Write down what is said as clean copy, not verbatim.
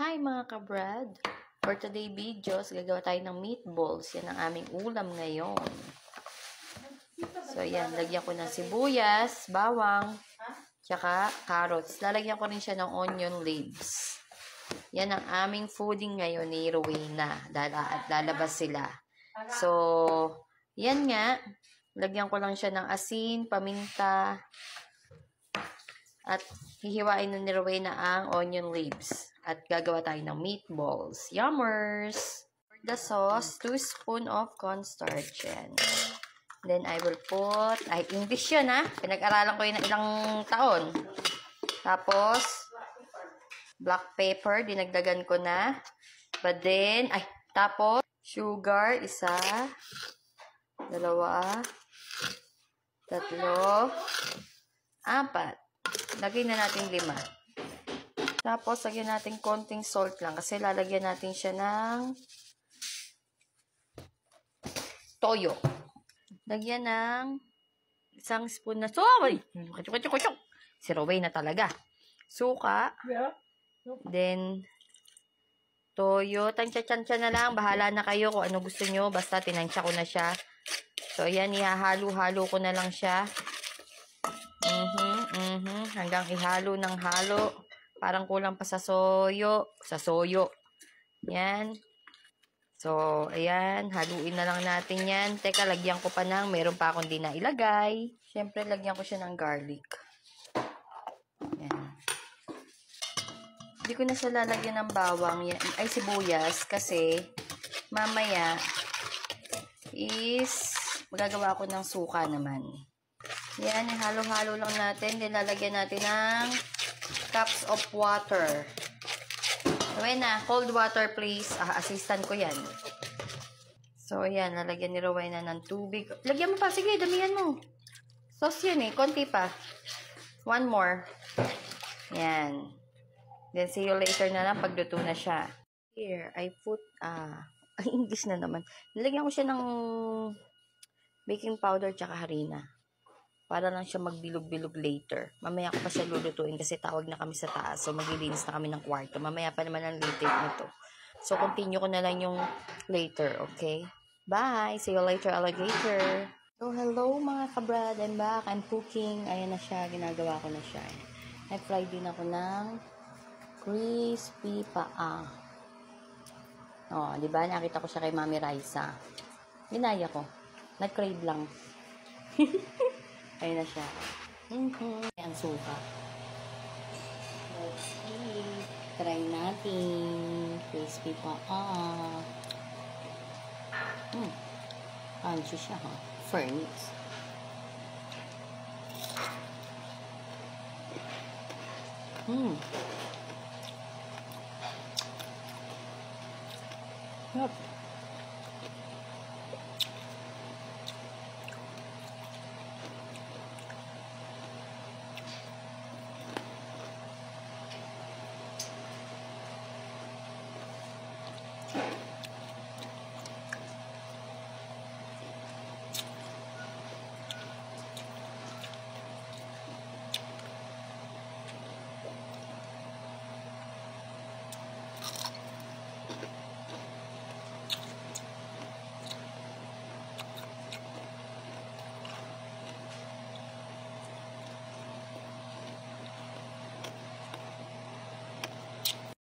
Hi mga kabrad! For today videos, gagawa tayo ng meatballs. Yan ang aming ulam ngayon. So yan, lagyan ko ng sibuyas, bawang, tsaka carrots. Lalagyan ko rin siya ng onion leaves. Yan ang aming fooding ngayon ni Rowena. At lalabas sila. So, yan nga. Lagyan ko lang siya ng asin, paminta, at hihiwain na ni Rowena ang onion leaves. At gagawa tayo ng meatballs. Yummers! For the sauce, 2 spoon of cornstarch. Yan. Then, I will put, English yun ha. Pinag-aralan ko yun ng ilang taon. Tapos, black pepper, dinagdagan ko na. But then, tapos, sugar, 1, 2, 3, 4. Lagay na natin 5. Tapos, lagyan natin konting salt lang kasi lalagyan natin siya ng toyo. Lagyan ng 1 spoon na si Rowena talaga. Suka. Then, toyo. Tansya-tansya na lang. Bahala na kayo kung ano gusto nyo. Basta tinansya ko na siya. So, ayan. Ihahalo-halo ko na lang siya. Hanggang ihalo ng halo. Parang kulang pa sa soyo. Yan. So, ayan. Haluin na lang natin yan. Teka, lagyan ko pa meron pa akong di na ilagay. Siyempre, lagyan ko siya ng garlic. Yan. Hindi ko na siya lalagyan ng bawang. Sibuyas. Kasi, mamaya, magagawa ko ng suka naman. Yan, halo-halo lang natin. Then, lalagyan natin ng cups of water. Rowena, cold water please. Assistant ko yan. So, yan. Lalagyan ni Rowena ng tubig. Lagyan mo pa. Sige, damihan mo. Sauce yun eh. Konti pa. 1 more. Yan. Then, see you later na lang pagluto na siya. Here, I put, English na naman. Nilagyan ko siya ng baking powder tsaka harina. Para lang siya magbilog-bilog later. Mamaya ko pa siya lulutuin kasi tawag na kami sa taas. So, maglilinis na kami ng kwarto. Mamaya pa naman ang later nito. So, continue ko na lang yung later, okay? Bye! See you later, alligator! So, hello mga kabrad. I'm back. I'm cooking. Ayan na siya. Ginagawa ko na siya. I-fry din ako ng crispy paa. Oh, di ba? Nakita ko siya kay Mami Raisa. Ginaya ko. Nag-crave lang. Ayun na siya. Ang suka. Let's see. Try natin. Crispy pa. Crunchy siya, ha? Ferns. Yup.